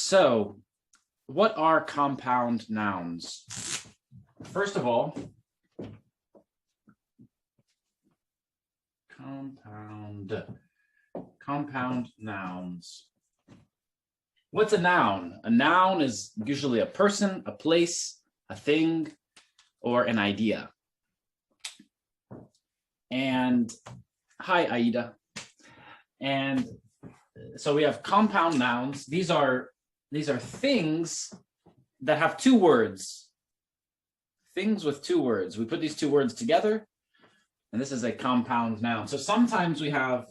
So, what are compound nouns? First of all, compound nouns. What's a noun? A noun is usually a person, a place, a thing, or an idea. And hi, Aida. And so we have compound nouns. These are things that have two words. Things with two words. We put these two words together, and this is a compound noun. So sometimes we have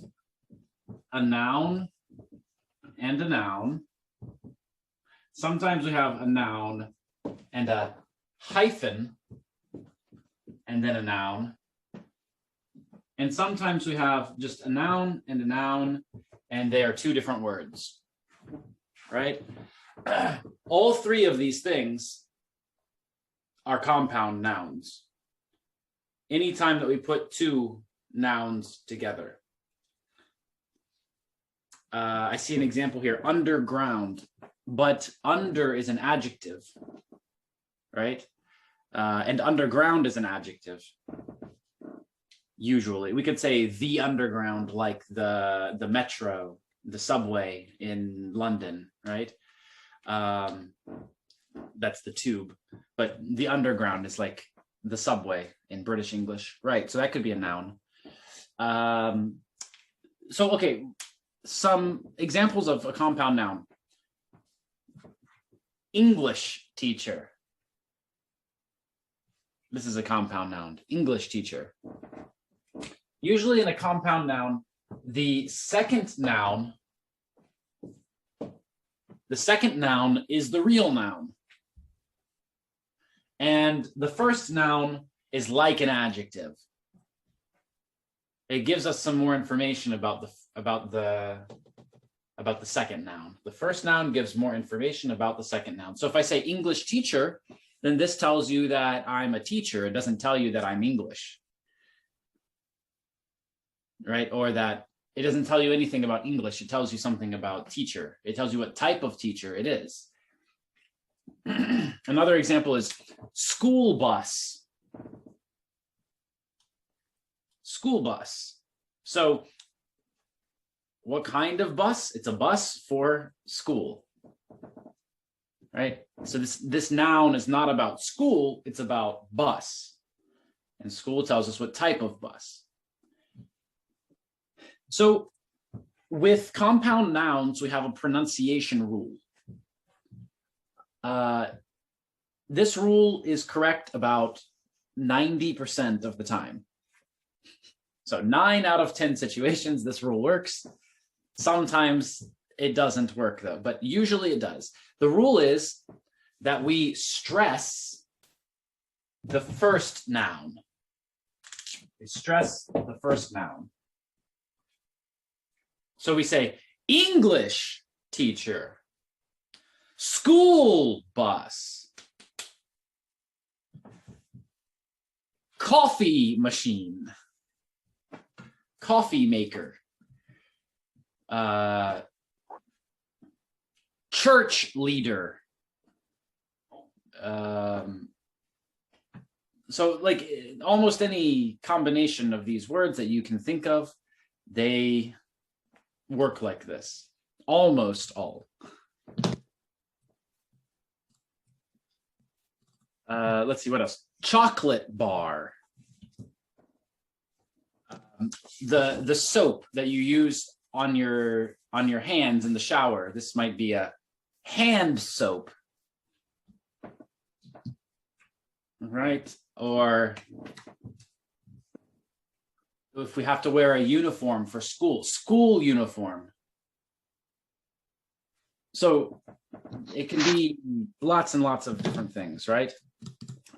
a noun and a noun. Sometimes we have a noun and a hyphen, and then a noun. And sometimes we have just a noun, and they are two different words, right? All three of these things are compound nouns. Anytime that we put two nouns together. I see an example here, underground, but under is an adjective, right? And underground is an adjective. Usually, we could say the underground, like the metro, the subway in London, right? That's the tube, but the underground is like the subway in British English, right? So that could be a noun. So, okay, some examples of a compound noun. English teacher. This is a compound noun, English teacher. Usually in a compound noun, the second noun is the real noun. And the first noun is like an adjective. It gives us some more information about the second noun. The first noun gives more information about the second noun. So if I say English teacher, then this tells you that I'm a teacher. It doesn't tell you that I'm English, right? Or that it doesn't tell you anything about English. It tells you something about teacher. It tells you what type of teacher it is. Another example is school bus. School bus. So what kind of bus? It's a bus for school, right? So this noun is not about school, it's about bus. And school tells us what type of bus. So with compound nouns, we have a pronunciation rule. This rule is correct about 90% of the time. So 9 out of 10 situations, this rule works. Sometimes it doesn't work though, but usually it does. The rule is that we stress the first noun. We stress the first noun. So we say English teacher, school bus, coffee machine, coffee maker, church leader. So like almost any combination of these words that you can think of, they work like this. Almost all. Let's see what else. Chocolate bar. The soap that you use on your hands in the shower. This might be a hand soap, right? Or if we have to wear a uniform for school uniform. So it can be lots and lots of different things, right?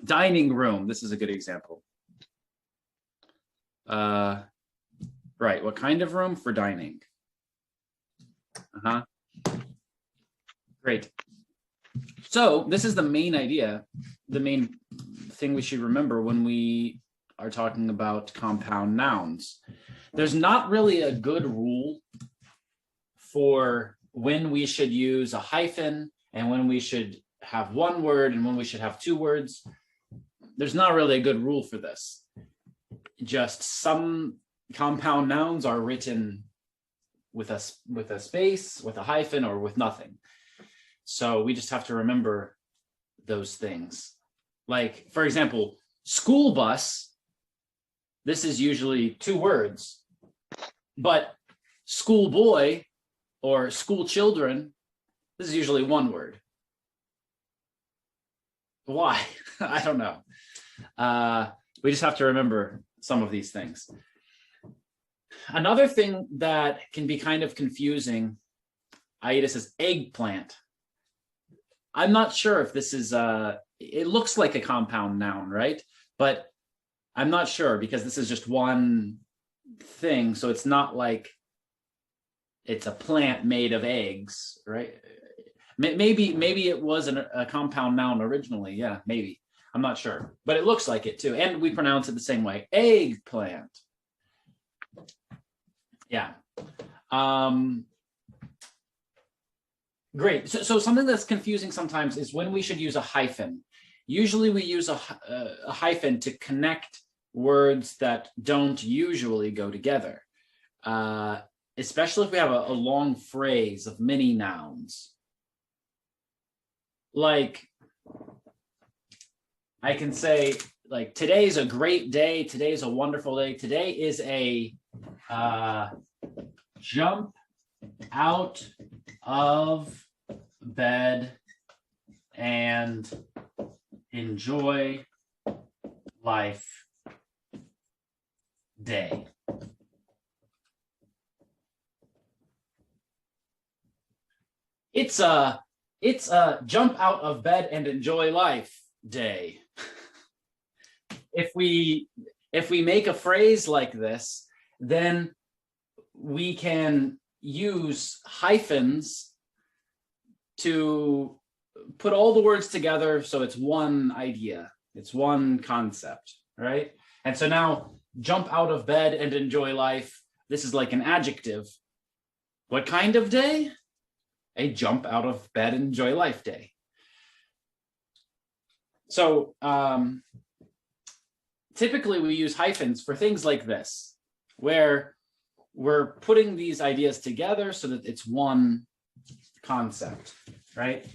Dining room. This is a good example. Right, what kind of room? For dining. Great. So this is the main idea, the main thing we should remember when we are talking about compound nouns. There's not really a good rule for when we should use a hyphen and when we should have one word and when we should have two words. There's not really a good rule for this. Just some compound nouns are written with a space, with a hyphen, or with nothing. So we just have to remember those things. Like, for example, school bus, this is usually two words, but school boy or school children, this is usually one word. Why? I don't know. We just have to remember some of these things. Another thing that can be kind of confusing, Aida says eggplant. I'm not sure if this is, it looks like a compound noun, right? But I'm not sure because this is just one thing. So it's not like it's a plant made of eggs, right? Maybe it was a compound noun originally. Yeah, maybe. I'm not sure, but it looks like it too. And we pronounce it the same way, eggplant. Yeah. Great. So something that's confusing sometimes is when we should use a hyphen. Usually we use a hyphen to connect words that don't usually go together, especially if we have a long phrase of many nouns. Like, I can say, like, today's a great day. Today's a wonderful day. Today is a jump out of bed and enjoy life day. It's a jump out of bed and enjoy life day. If we make a phrase like this, then we can use hyphens to put all the words together so it's one idea, it's one concept, right? And so now jump out of bed and enjoy life, this is like an adjective. What kind of day? A jump out of bed and enjoy life day. So typically we use hyphens for things like this, where we're putting these ideas together so that it's one concept, right?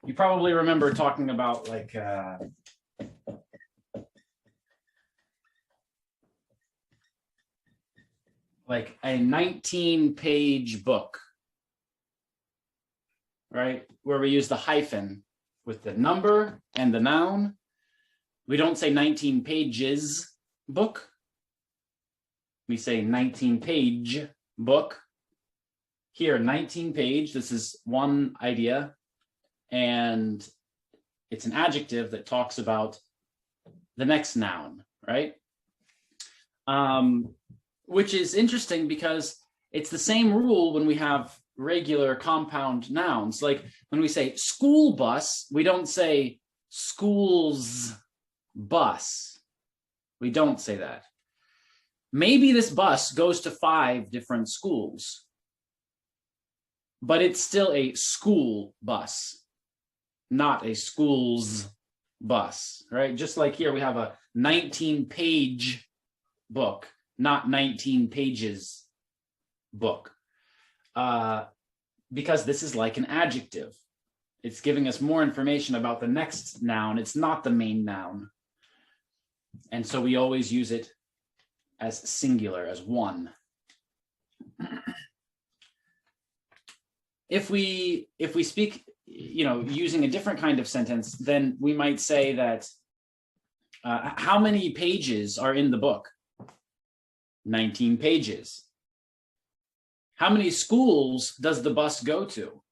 You probably remember talking about like a 19-page book, right? Where we use the hyphen with the number and the noun. We don't say 19 pages book. We say 19-page book. Here, 19-page, this is one idea. And it's an adjective that talks about the next noun, right? Which is interesting because it's the same rule when we have regular compound nouns. Like when we say school bus, we don't say school's bus. We don't say that. Maybe this bus goes to 5 different schools, but it's still a school bus, not a school's bus, right? Just like here, we have a 19-page book, not 19 pages book, because this is like an adjective. It's giving us more information about the next noun. It's not the main noun. And so we always use it as singular, as one. If we speak, using a different kind of sentence, then we might say that how many pages are in the book? 19 pages. How many schools does the bus go to?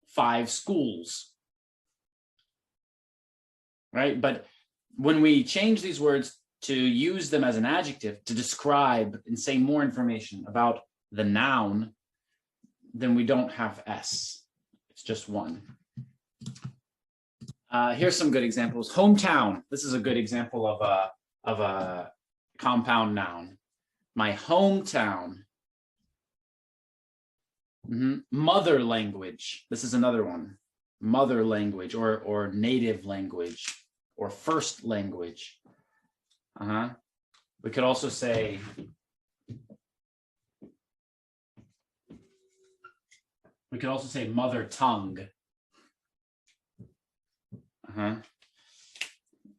5 schools. Right? But when we change these words to use them as an adjective to describe and say more information about the noun, then we don't have S. It's just one. Here's some good examples. Hometown. This is a good example of a compound noun. My hometown. Mother language. This is another one. Mother language or native language or first language. We could also say mother tongue.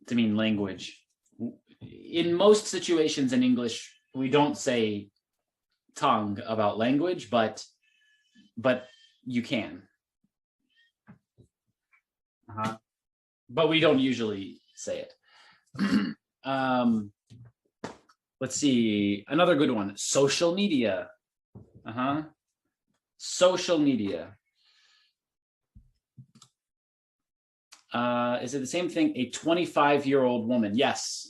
To mean language. In most situations in English, we don't say tongue about language, but you can. But we don't usually say it. Let's see, another good one, social media. Social media. Is it the same thing? A 25-year-old woman? Yes.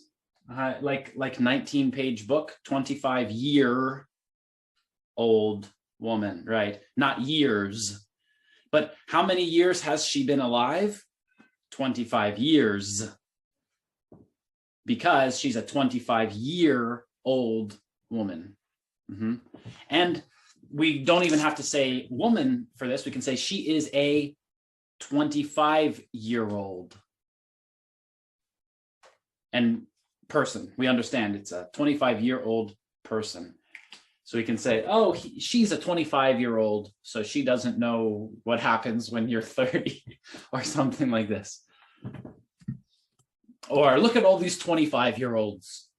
Like 19-page book, 25-year-old woman, right? Not years. But how many years has she been alive? 25 years. Because she's a 25-year-old woman. And we don't even have to say woman for this. We can say she is a 25-year-old and person. We understand it's a 25-year-old person. So we can say, oh, she's a 25-year-old, so she doesn't know what happens when you're 30 or something like this. Or look at all these 25-year-olds.